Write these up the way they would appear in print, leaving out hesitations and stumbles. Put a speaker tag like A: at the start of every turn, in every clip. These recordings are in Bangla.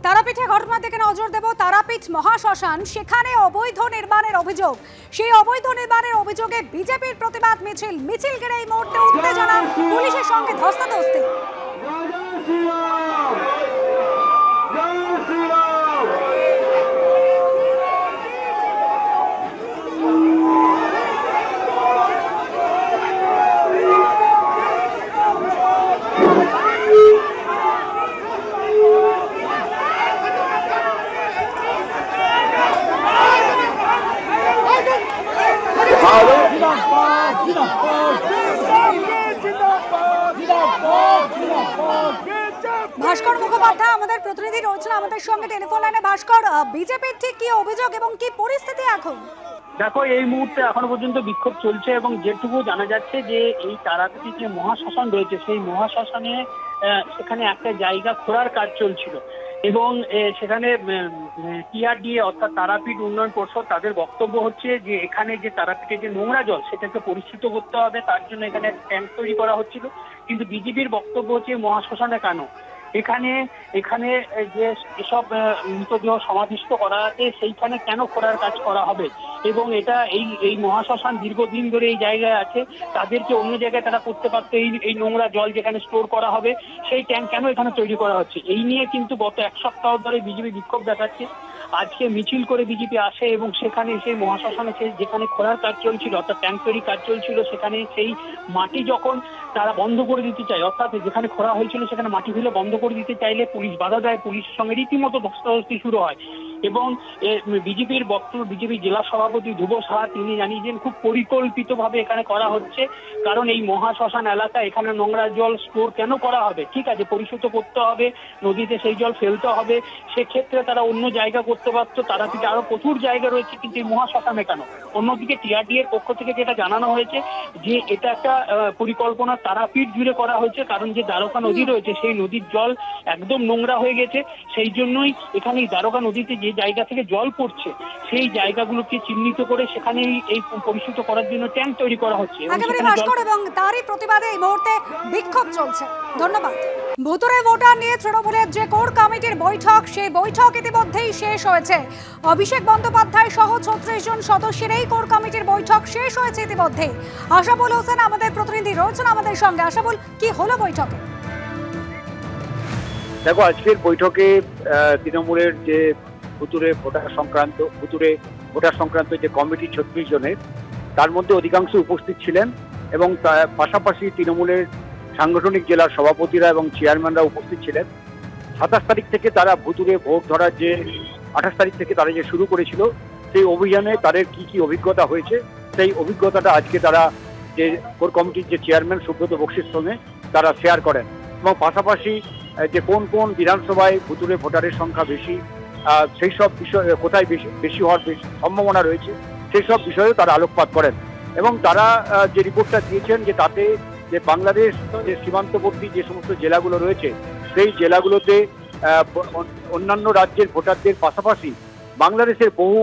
A: তারাপীঠে ঘটনা থেকে নজর দেব। তারাপীঠ মহাশ্মশান, সেখানে অবৈধ নির্মাণের অভিযোগ। সেই অবৈধ নির্মাণের অভিযোগে বিজেপির প্রতিবাদ মিছিল ঘিরে এই মুহূর্তে উত্তেজনা, পুলিশের সঙ্গে ধস্তাধস্তি। ভাস্কর মুখোপাধ্যায় আমাদের প্রতিনিধি রয়েছেন আমাদের সঙ্গে টেলিফোন লাইনে। ভাস্কর, বিজেপির ঠিক কি অভিযোগ এবং কি পরিস্থিতি এখন?
B: দেখো, এই মুহূর্তে এখনো পর্যন্ত বিক্ষোভ চলছে এবং যেটুকু জানা যাচ্ছে যে এই তারাপীঠে যে মহাশ্মশান রয়েছে সেই মহাশ্মশানে সেখানে একটা জায়গা খোঁড়ার কাজ চলছিল এবং সেখানে টিআরডিএ অর্থাৎ তারাপীঠ উন্নয়ন পর্ষদ তাদের বক্তব্য হচ্ছে যে এখানে যে তারাপীঠে যে নোংরা জল সেটাকে পরিষ্কৃত করতে হবে, তার জন্য এখানে ট্যাঙ্ক তৈরি করা হচ্ছিল। কিন্তু বিজেপির বক্তব্য হচ্ছে মহাশ্মশানে কেন, এখানে যে এসব মৃতদেহ সমাধিস্থ করা আছে সেইখানে কেন খোঁড়ার কাজ করা হবে এবং এটা এই মহাশ্মশান দীর্ঘদিন ধরে এই জায়গায় আছে, তাদেরকে অন্য জায়গায় তারা করতে পারতো। এই নোংরা জল যেখানে স্টোর করা হবে সেই ট্যাঙ্ক কেন এখানে তৈরি করা হচ্ছে, এই নিয়ে কিন্তু গত এক সপ্তাহ ধরে বিজেপি বিক্ষোভ দেখাচ্ছে। আজকে মিছিল করে বিজেপি আসে এবং সেখানে সেই মহাশ্মশানে যেখানে খোঁড়ার কাজ চলছিল অর্থাৎ ট্যাঙ্ক তৈরির কাজ চলছিল সেখানে সেই মাটি যখন তারা বন্ধ করে দিতে চায়, অর্থাৎ যেখানে খোঁড়া হয়েছিল সেখানে মাটি ফেলে বন্ধ করে দিতে চাইলে পুলিশ বাধা দেয়, পুলিশের সঙ্গে রীতিমতো ধস্তাধস্তি শুরু হয় এবং বিজেপির বক্তব্য বিজেপি জেলা সভাপতি ধ্রুব সাহা তিনি জানিয়েছেন খুব পরিকল্পিতভাবে এখানে করা হচ্ছে, কারণ এই মহাশ্মশান এলাকা এখানে নোংরা জল স্টোর কেন করা হবে, ঠিক আছে পরিশুদ্ধ করতে হবে, নদীতে সেই জল ফেলতে হবে, সেক্ষেত্রে তারা অন্য জায়গা করতে পারতো, তারাপীঠে আরো প্রচুর জায়গা রয়েছে, কিন্তু এই মহাশ্মশানে কেন? অন্যদিকে টিআরডি এর পক্ষ থেকে যেটা জানানো হয়েছে যে এটা একটা পরিকল্পনা তারাপীঠ জুড়ে করা হয়েছে, কারণ যে দ্বারকা নদী রয়েছে সেই নদীর জল একদম নোংরা হয়ে গেছে, সেই জন্যই এখানে এই দ্বারকা নদীতে যে জায়গা থেকে জল পড়ছে সেই জায়গাগুলোকে চিহ্নিত করে সেখানে এই পরিশুদ্ধ করার জন্য ট্যাঙ্ক তৈরি করা হচ্ছে
A: এবং তারই প্রতিবাদে এই মুহূর্তে বিক্ষোভ চলছে। ধন্যবাদ। ভুতুড়ে ভোটার নিয়ে তৃণমূলের যে কোর কমিটির বৈঠক, সেই বৈঠক ইতিমধ্যেই শেষ হয়েছে। অভিষেক বন্দ্যোপাধ্যায় সহ 36 জন সদস্যের এই কোর কমিটির বৈঠক শেষ হয়েছে ইতিমধ্যেই। আশাবুল হোসেন আমাদের প্রতিনিধি রয়েছেন আমাদের সঙ্গে। আশাবুল, কি হলো বৈঠকে?
C: দেখো, আজকের বৈঠকে তৃণমূলের যে ভুতুড়ে ভোটার সংক্রান্ত যে কমিটি 36 জনের, তার মধ্যে অধিকাংশ উপস্থিত ছিলেন এবং পাশাপাশি তৃণমূলের সাংগঠনিক জেলার সভাপতিরা এবং চেয়ারম্যানরা উপস্থিত ছিলেন। 27 তারিখ থেকে তারা ভুতুড়ে ভোট ধরার যে 28 তারিখ থেকে তারা যে শুরু করেছিল সেই অভিযানে তাদের কি অভিজ্ঞতা হয়েছে সেই অভিজ্ঞতাটা আজকে তারা যে কোর কমিটির যে চেয়ারম্যান সুব্রত বক্সির সঙ্গে তারা শেয়ার করেন এবং পাশাপাশি যে কোন বিধানসভায় ভুতুড়ে ভোটারের সংখ্যা বেশি, সেই সব বিষয় কোথায় বেশি হওয়ার সম্ভাবনা রয়েছে সেই সব বিষয়েও তারা আলোকপাত করেন এবং তারা যে রিপোর্টটা দিয়েছেন যে তাতে যে বাংলাদেশ যে সীমান্তবর্তী যে সমস্ত জেলাগুলো রয়েছে সেই জেলাগুলোতে অন্যান্য রাজ্যের ভোটারদের পাশাপাশি বাংলাদেশের বহু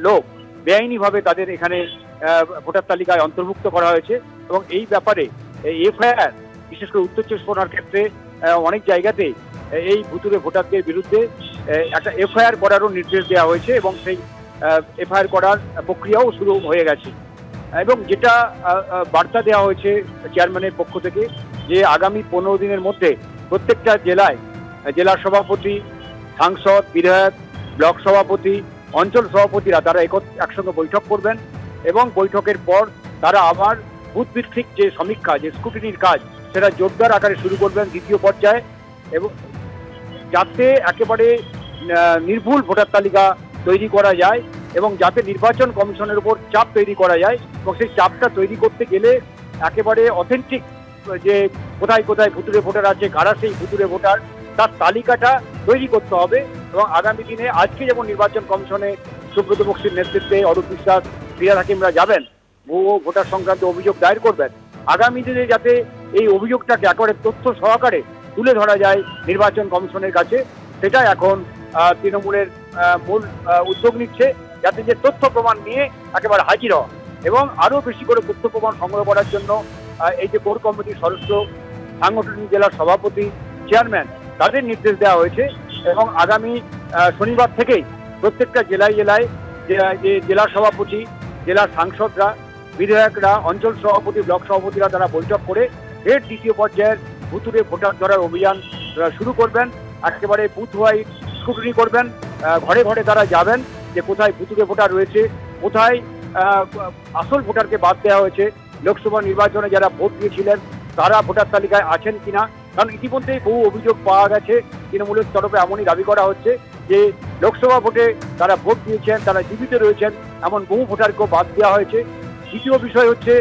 C: লোক বেআইনিভাবে তাদের এখানে ভোটার তালিকায় অন্তর্ভুক্ত করা হয়েছে এবং এই ব্যাপারে এফআইআর বিশেষ করে উত্তর চব্বিশ পরগনার ক্ষেত্রে অনেক জায়গাতে এই ভুতুড়ে ভোটারদের বিরুদ্ধে একটা এফআইআর করারও নির্দেশ দেওয়া হয়েছে এবং সেই এফআইআর করার প্রক্রিয়াও শুরু হয়ে গেছে এবং যেটা বার্তা দেওয়া হয়েছে চেয়ারম্যানের পক্ষ থেকে যে আগামী 15 দিনের মধ্যে প্রত্যেকটা জেলার সভাপতি, সাংসদ, বিধায়ক, ব্লক সভাপতি, অঞ্চল সভাপতিরা তারা একসঙ্গে বৈঠক করবেন এবং বৈঠকের পর তারা আবার বুথ ভিত্তিক যে সমীক্ষা যে স্ক্রুটিনির কাজ সেটা জোরদার আকারে শুরু করবেন দ্বিতীয় পর্যায়ে এবং যাতে একেবারে নির্ভুল ভোটার তালিকা তৈরি করা যায় এবং যাতে নির্বাচন কমিশনের উপর চাপ তৈরি করা যায় এবং সেই চাপটা তৈরি করতে গেলে একেবারে অথেন্টিক যে কোথায় ভুতুড়ে ভোটার আছে, কারা সেই ভুতুড়ে ভোটার তার তালিকাটা তৈরি করতে হবে এবং আগামী দিনে আজকে যেমন নির্বাচন কমিশনে সুব্রত বক্সির নেতৃত্বে অরূপ বিশ্বাস, ফিরহাদ হাকিমরা যাবেন, ভুয়ো ভোটার সংক্রান্ত অভিযোগ দায়ের করবেন, আগামী দিনে যাতে এই অভিযোগটাকে একেবারে তথ্য সহকারে তুলে ধরা যায় নির্বাচন কমিশনের কাছে, সেটা এখন তৃণমূলের মূল উদ্যোগ নিচ্ছে, যাতে যে তথ্য প্রমাণ নিয়ে একেবারে হাজির হওয়া এবং আরো বেশি করে তথ্য প্রমাণ সংগ্রহ করার জন্য এই যে কোর কমিটির সদস্য, সাংগঠনিক জেলার সভাপতি, চেয়ারম্যান তাদের নির্দেশ দেওয়া হয়েছে এবং আগামী শনিবার থেকেই প্রত্যেকটা জেলায় জেলায় যে জেলা সভাপতি, জেলার সাংসদরা, বিধায়করা, অঞ্চল সভাপতি, ব্লক সভাপতিরা তারা বৈঠক করে ফের দ্বিতীয় পর্যায়ের ভুতুরে ভোটার ধরার অভিযান শুরু করবেন। একেবারে বুথ ওয়াইজ স্ক্রুটিনি করবেন, ঘরে ঘরে তারা যাবেন যে কোথায় ভুতুরে ভোটার রয়েছে, কোথায় আসল ভোটারকে বাদ দেওয়া হয়েছে, লোকসভা নির্বাচনে যারা ভোট দিয়েছিলেন তারা ভোটার তালিকায় আছেন কিনা। কারণ ইতিমধ্যেই বহু অভিযোগ পাওয়া গেছে, তৃণমূলের তরফে এমনই দাবি করা হচ্ছে যে লোকসভা ভোটে তারা ভোট দিয়েছেন, তারা জীবিত রয়েছেন, এমন বহু ভোটারকেও বাদ দেওয়া হয়েছে। দ্বিতীয় বিষয় হচ্ছে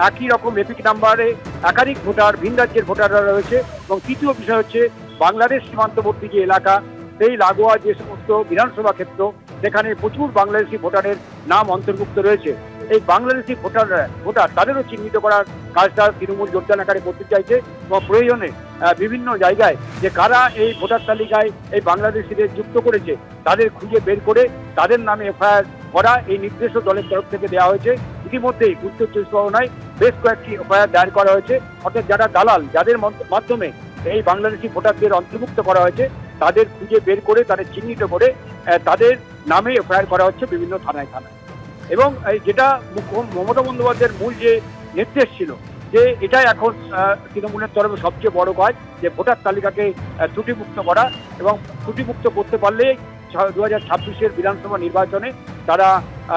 C: একই রকম এপিক নাম্বারে একাধিক ভোটার, ভিন রাজ্যের ভোটাররা রয়েছে। এবং তৃতীয় বিষয় হচ্ছে বাংলাদেশ সীমান্তবর্তী যে এলাকা, সেই লাগোয়া যে সমস্ত বিধানসভা ক্ষেত্র, সেখানে প্রচুর বাংলাদেশি ভোটারের নাম অন্তর্ভুক্ত রয়েছে। এই বাংলাদেশি ভোটার তাদেরও চিহ্নিত করার কাজটা তৃণমূল জোরদার আকারে করতে চাইছে এবং প্রয়োজনে বিভিন্ন জায়গায় যে কারা এই ভোটার তালিকায় এই বাংলাদেশিদের যুক্ত করেছে তাদের খুঁজে বের করে তাদের নামে এফআইআর করা, এই নির্দেশও দলের তরফ থেকে দেওয়া হয়েছে। ইতিমধ্যেই উত্তর চব্বিশ পরগনায় বেশ কয়েকটি এফআইআর দায়ের করা হয়েছে। অর্থাৎ যারা দালাল, যাদের মাধ্যমে এই বাংলাদেশি ভোটারদের অন্তর্ভুক্ত করা হয়েছে, তাদের খুঁজে বের করে তাদের চিহ্নিত করে তাদের নামে এফআইআর করা হচ্ছে বিভিন্ন থানায় থানায়। এবং যেটা মমতা বন্দ্যোপাধ্যায়ের মূল যে নির্দেশ ছিল যে এটাই এখন তৃণমূলের তরফে সবচেয়ে বড় কাজ, যে ভোটার তালিকাকে ত্রুটিমুক্ত করা, এবং ত্রুটিমুক্ত করতে পারলে 2026-এর বিধানসভা নির্বাচনে তারা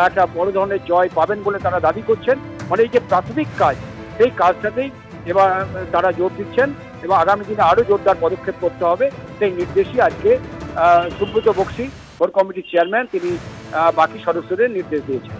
C: একটা বড় ধরনের জয় পাবেন বলে তারা দাবি করছেন। মানে এই যে প্রাথমিক কাজ, সেই কাজটাতেই এবার তারা জোর দিচ্ছেন এবং আগামী দিনে আরও জোরদার পদক্ষেপ করতে হবে, সেই নির্দেশই আজকে সুব্রত বক্সী কোর কমিটির চেয়ারম্যান তিনি বাকি সদস্যদের নির্দেশ দিয়েছেন।